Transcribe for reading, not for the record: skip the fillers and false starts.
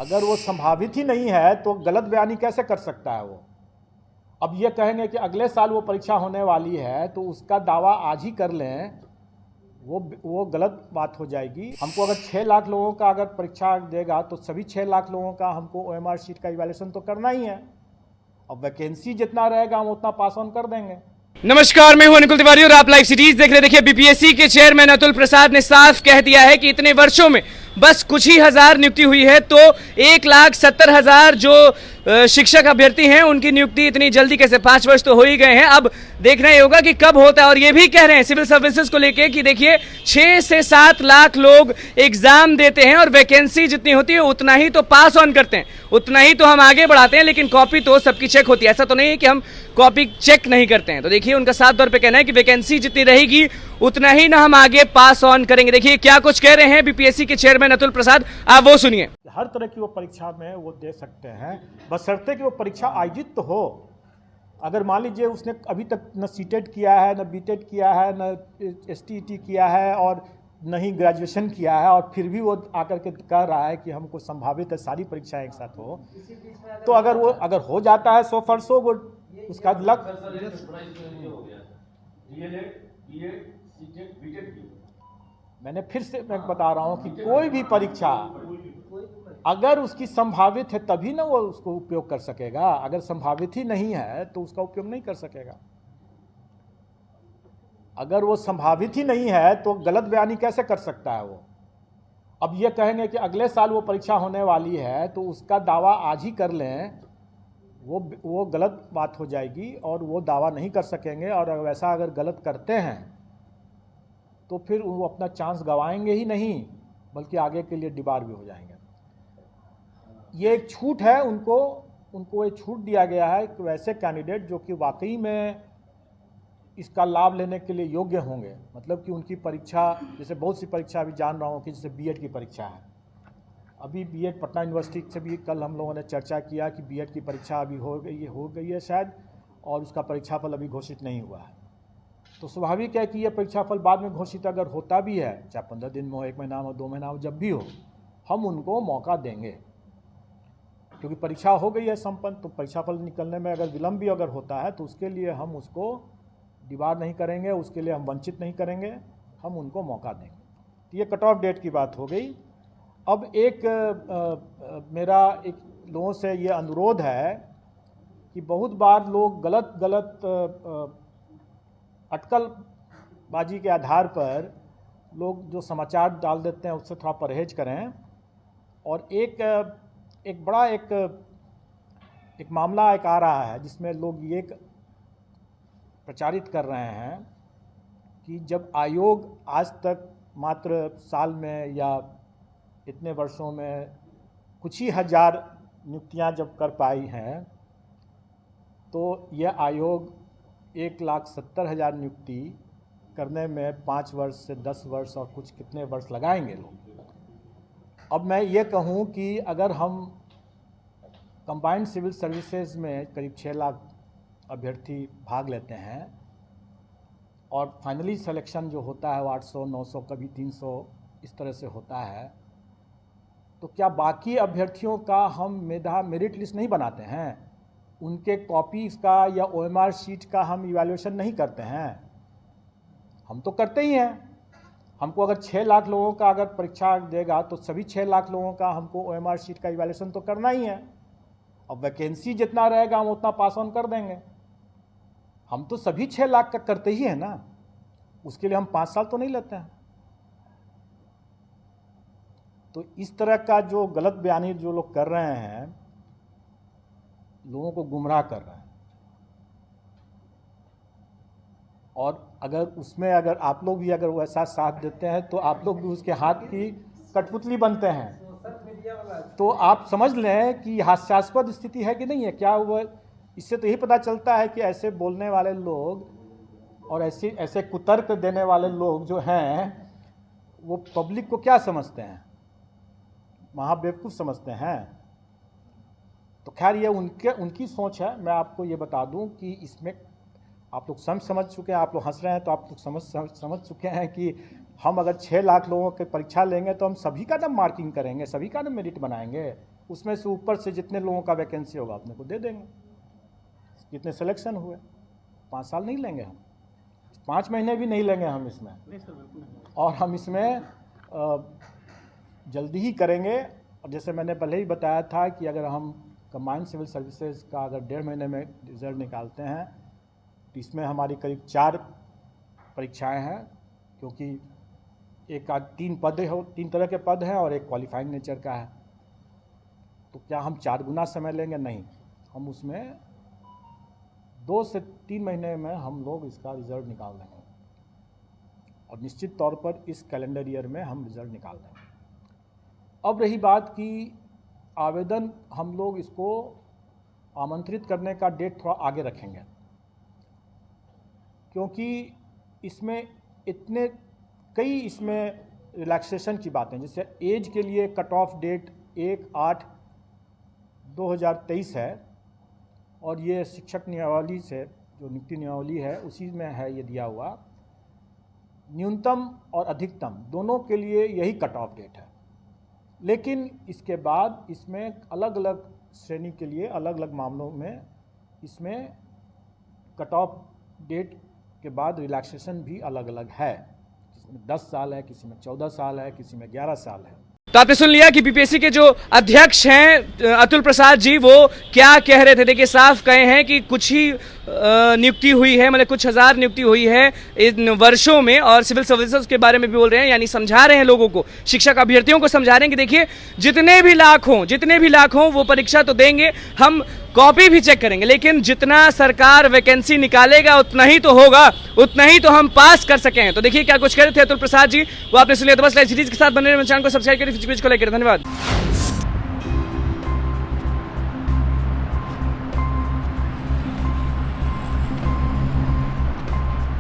अगर वो संभावित ही नहीं है तो गलत बयानी कैसे कर सकता है वो। अब ये कहेंगे कि अगले साल वो परीक्षा होने वाली है तो उसका दावा आज ही कर लें, वो गलत बात हो जाएगी। हमको अगर 6 लाख लोगों का अगर परीक्षा देगा तो सभी 6 लाख लोगों का हमको OMR शीट का इवैल्यूएशन तो करना ही है। अब वैकेंसी जितना रहेगा हम उतना पास ऑन कर देंगे। नमस्कार, मैं हूं अनिकुल तिवारी और आप लाइव सिटीज देख रहे हैं। देखिए, बीपीएससी के चेयरमैन अतुल प्रसाद ने साफ कह दिया है कि इतने वर्षों में बस कुछ ही हजार नियुक्ति हुई है, तो 1,70,000 जो शिक्षक अभ्यर्थी हैं उनकी नियुक्ति इतनी जल्दी कैसे, 5 वर्ष तो हो ही गए हैं। अब देखना ही होगा कि कब होता है। और ये भी कह रहे हैं सिविल सर्विसेज को लेके कि देखिए 6 से 7 लाख लोग एग्जाम देते हैं और वैकेंसी जितनी होती है उतना ही तो पास ऑन करते हैं, उतना ही तो हम आगे बढ़ाते हैं, लेकिन कॉपी तो सबकी चेक होती है। ऐसा तो नहीं है कि हम कॉपी चेक नहीं करते हैं। तो देखिए उनका साफ तौर पे कहना है कि वैकेंसी जितनी रहेगी उतना ही ना हम आगे पास ऑन करेंगे। देखिए क्या कुछ कह रहे हैं बीपीएससी के चेयरमैन अतुल प्रसाद, आप वो सुनिए। हर तरह की वो परीक्षा में वो दे सकते हैं, बशर्ते कि वो परीक्षा आयोजित तो हो। अगर मान लीजिए उसने अभी तक न सीटेट किया है, न बीटेट किया है, न एसटीईटी किया है और न ही ग्रेजुएशन किया है, और फिर भी वो आकर के कह रहा है कि हमको संभावित है सारी परीक्षाएं एक साथ हो, तो अगर हो जाता है 100% वो उसका लक। मैंने फिर से मैं बता रहा हूँ कि कोई भी परीक्षा अगर उसकी संभावित है तभी ना वो उसको उपयोग कर सकेगा, अगर संभावित ही नहीं है तो उसका उपयोग नहीं कर सकेगा। अगर वो संभावित ही नहीं है तो गलत बयानी कैसे कर सकता है वो। अब ये कहेंगे कि अगले साल वो परीक्षा होने वाली है तो उसका दावा आज ही कर लें, वो गलत बात हो जाएगी और वो दावा नहीं कर सकेंगे। और वैसा अगर गलत करते हैं तो फिर वो अपना चांस गंवाएंगे ही नहीं, बल्कि आगे के लिए डिबार भी हो जाएंगे। ये एक छूट है, उनको एक छूट दिया गया है कि वैसे कैंडिडेट जो कि वाकई में इसका लाभ लेने के लिए योग्य होंगे, मतलब कि उनकी परीक्षा, जैसे बहुत सी परीक्षा अभी जान रहा हूँ कि जैसे बीएड की परीक्षा है, अभी बीएड पटना यूनिवर्सिटी से भी कल हम लोगों ने चर्चा किया कि बीएड की परीक्षा अभी हो गई है शायद, और उसका परीक्षाफल अभी घोषित नहीं हुआ है। तो स्वाभाविक है कि ये परीक्षाफल बाद में घोषित अगर होता भी है, चाहे 15 दिन में हो, 1 महीना में हो, 2 महीना हो, जब भी हो, हम उनको मौका देंगे, क्योंकि परीक्षा हो गई है संपन्न। तो परीक्षाफल निकलने में अगर विलम्ब भी अगर होता है तो उसके लिए हम उसको डिबार नहीं करेंगे, उसके लिए हम वंचित नहीं करेंगे, हम उनको मौका देंगे। तो ये कट ऑफ डेट की बात हो गई। अब मेरा एक लोगों से ये अनुरोध है कि बहुत बार लोग गलत अटकलबाजी के आधार पर लोग जो समाचार डाल देते हैं उससे थोड़ा परहेज करें। और एक बड़ा मामला आ रहा है जिसमें लोग ये प्रचारित कर रहे हैं कि जब आयोग आज तक मात्र साल में या इतने वर्षों में कुछ ही हजार नियुक्तियां जब कर पाई हैं, तो यह आयोग 1,70,000 नियुक्ति करने में 5 वर्ष से 10 वर्ष और कुछ कितने वर्ष लगाएंगे लोग। अब मैं ये कहूँ कि अगर हम कंबाइंड सिविल सर्विसेज में करीब 6 लाख अभ्यर्थी भाग लेते हैं और फाइनली सिलेक्शन जो होता है वो 800, 900, कभी 300 इस तरह से होता है, तो क्या बाकी अभ्यर्थियों का हम मेरिट लिस्ट नहीं बनाते हैं? उनके कॉपीज़ का या OMR शीट का हम इवैल्यूएशन नहीं करते हैं? हम तो करते ही हैं। हमको अगर 6 लाख लोगों का अगर परीक्षा देगा तो सभी 6 लाख लोगों का हमको OMR शीट का इवैल्यूएशन तो करना ही है। अब वैकेंसी जितना रहेगा हम उतना पास ऑन कर देंगे। हम तो सभी 6 लाख का करते ही हैं ना, उसके लिए हम 5 साल तो नहीं लेते हैं। तो इस तरह का जो गलत बयानी जो लोग कर रहे हैं, लोगों को गुमराह कर रहे हैं। और अगर आप लोग भी अगर वैसा साथ देते हैं तो आप लोग भी उसके हाथ की कठपुतली बनते हैं। तो आप समझ लें कि हास्यास्पद स्थिति है कि नहीं है। क्या वो, इससे तो यही पता चलता है कि ऐसे बोलने वाले लोग और ऐसे कुतर्क देने वाले लोग जो हैं वो पब्लिक को क्या समझते हैं, महाबेवकूफ़ समझते हैं। तो खैर ये उनकी सोच है। मैं आपको ये बता दूं कि इसमें आप लोग समझ चुके हैं, आप लोग हंस रहे हैं तो आप लोग समझ चुके हैं कि हम अगर 6 लाख लोगों की परीक्षा लेंगे तो हम सभी का ना मार्किंग करेंगे, सभी का ना मेरिट बनाएंगे। उसमें से ऊपर से जितने लोगों का वैकेंसी होगा अपने को दे देंगे, जितने सिलेक्शन हुए। 5 साल नहीं लेंगे हम, 5 महीने भी नहीं लेंगे हम इसमें, और हम इसमें जल्दी ही करेंगे। और जैसे मैंने पहले ही बताया था कि अगर हम कंबाइंड सिविल सर्विसेज का अगर 1.5 महीने में रिजल्ट निकालते हैं तो इसमें हमारी करीब 4 परीक्षाएं हैं, क्योंकि एक 3 तरह के पद हैं और एक क्वालिफाइंग नेचर का है। तो क्या हम 4 गुना समय लेंगे? नहीं, हम उसमें 2 से 3 महीने में हम लोग इसका रिजल्ट निकाल देंगे, और निश्चित तौर पर इस कैलेंडर ईयर में हम रिजल्ट निकाल देंगे। अब रही बात कि आवेदन हम लोग इसको आमंत्रित करने का डेट थोड़ा आगे रखेंगे, क्योंकि इसमें कई इसमें रिलैक्सेशन की बातें, जैसे एज के लिए कट ऑफ डेट 1/8/2023 है, और ये शिक्षक नियमावली से जो नियुक्ति नियमावली है उसी में है ये दिया हुआ। न्यूनतम और अधिकतम दोनों के लिए यही कट ऑफ डेट है, लेकिन इसके बाद इसमें अलग अलग श्रेणी के लिए अलग अलग मामलों में इसमें कट ऑफ डेट के बाद रिलैक्सेशन भी अलग अलग है। किसी में 10 साल है, किसी में 14 साल है, किसी में 11 साल है। तो आपने सुन लिया कि बीपीएससी के जो अध्यक्ष हैं अतुल प्रसाद जी, वो क्या कह रहे थे। देखिए, साफ कहे हैं कि कुछ ही नियुक्ति हुई है, मतलब कुछ हजार नियुक्ति हुई है इन वर्षों में, और सिविल सर्विसेज के बारे में भी बोल रहे हैं, यानी समझा रहे हैं लोगों को, शिक्षक अभ्यर्थियों को समझा रहे हैं कि देखिए जितने भी लाख हों वो परीक्षा तो देंगे, हम कॉपी भी चेक करेंगे, लेकिन जितना सरकार वैकेंसी निकालेगा उतना ही तो होगा, उतना ही तो हम पास कर सकें। तो देखिए क्या कुछ कह रहे थे अतुल प्रसाद जी, वो आपने सुनिए। तो बस लाइव सीरीज के साथ बने रहिए, चैनल को सब्सक्राइब करिए को लेकर। धन्यवाद।